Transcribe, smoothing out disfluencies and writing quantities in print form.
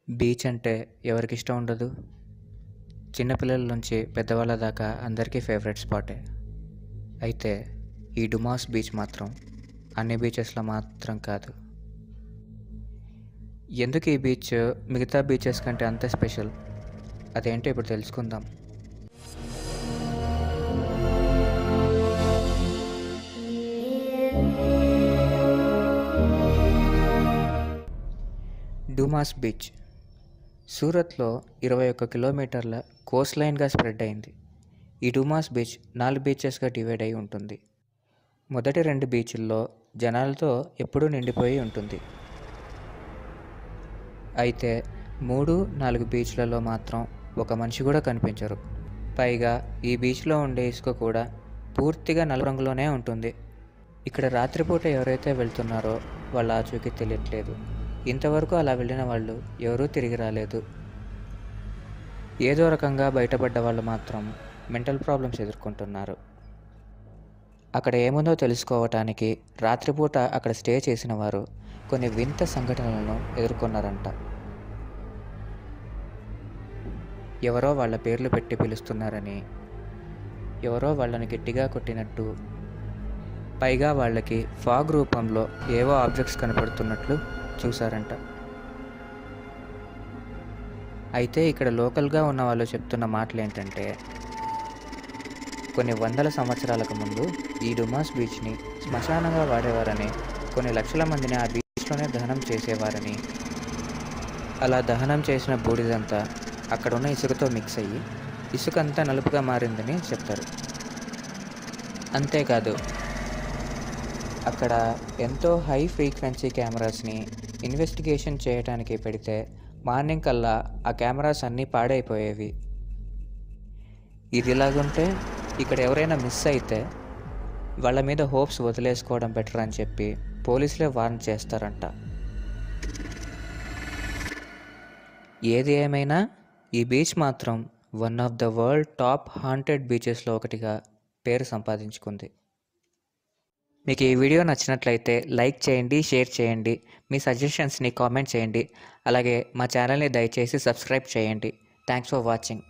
Beach అంటే ఎవరికి ఇష్టం ఉండదు? చిన్నపిల్లల నుంచి పెద్దవాళ్ళ దాకా అందరికీ ఫేవరెట్ స్పాటే. అయితే ఈ డుమాస్ బీచ్ మాత్రం అన్ని బీచెస్లో మాత్రం కాదు. ఎందుకు ఈ బీచ్ మిగతా బీచెస్ కంటే అంత స్పెషల్? అదేంటో ఇప్పుడు తెలుసుకుందాం. డుమాస్ బీచ్ సూరత్లో 21 కిలోమీటర్ల కోస్ట్ లైన్గా స్ప్రెడ్ అయింది. ఈ డుమాస్ బీచ్ 4 బీచెస్గా డివైడ్ అయి ఉంటుంది. మొదటి 2 బీచ్ల్లో జనాలతో ఎప్పుడూ నిండిపోయి ఉంటుంది. అయితే 3, 4 బీచ్లలో మాత్రం ఒక మనిషి కూడా కనిపించరు. పైగా ఈ బీచ్లో ఉండే ఇసుక కూడా పూర్తిగా నలుపు రంగులోనే ఉంటుంది. ఇక్కడ రాత్రిపూట ఎవరైతే వెళ్తున్నారో వాళ్ళ ఆచూకీ తెలియట్లేదు. ఇంతవరకు అలా వెళ్ళిన వాళ్ళు ఎవరూ తిరిగి రాలేదు. ఏదో రకంగా బయటపడ్డ వాళ్ళు మాత్రం మెంటల్ ప్రాబ్లమ్స్ ఎదుర్కొంటున్నారు. అక్కడ ఏముందో తెలుసుకోవటానికి రాత్రిపూట అక్కడ స్టే చేసిన వారు కొన్ని వింత సంఘటనలను ఎదుర్కొన్నారంట. ఎవరో వాళ్ళ పేర్లు పెట్టి పిలుస్తున్నారని, ఎవరో వాళ్ళని గట్టిగా కొట్టినట్టు, పైగా వాళ్ళకి ఫాగ్ రూపంలో ఏవో ఆబ్జెక్ట్స్ కనపడుతున్నట్లు చూశారంట. అయితే ఇక్కడ లోకల్గా ఉన్న వాళ్ళు చెప్తున్న మాటలు ఏంటంటే, కొన్ని వందల సంవత్సరాలకు ముందు ఈ డుమాస్ బీచ్ని శ్మశానంగా వాడేవారని, కొన్ని లక్షల మందిని ఆ బీచ్లోనే దహనం చేసేవారని, అలా దహనం చేసిన బూడిదంతా అక్కడున్న ఇసుకతో మిక్స్ అయ్యి ఇసుకంతా నలుపుగా మారిందని చెప్తారు. అంతేకాదు, అక్కడ ఎంతో హై ఫ్రీక్వెన్సీ కెమెరాస్ని ఇన్వెస్టిగేషన్ చేయడానికి పెడితే మార్నింగ్ కల్లా ఆ కెమెరాస్ అన్నీ పాడైపోయేవి. ఇది ఇలాగుంటే ఇక్కడ ఎవరైనా మిస్ అయితే వాళ్ళ మీద హోప్స్ వదిలేసుకోవడం బెటర్ అని చెప్పి పోలీసులే వార్న్ చేస్తారంట. ఏది ఏమైనా ఈ బీచ్ మాత్రం one of the world top haunted బీచెస్లో ఒకటిగా పేరు సంపాదించుకుంది. మీకు ఈ వీడియో నచ్చినట్లయితే లైక్ చేయండి, షేర్ చేయండి, మీ సజెషన్స్ని కామెంట్ చేయండి. అలాగే మా ఛానల్ని దయచేసి సబ్స్క్రైబ్ చేయండి. Thanks for watching.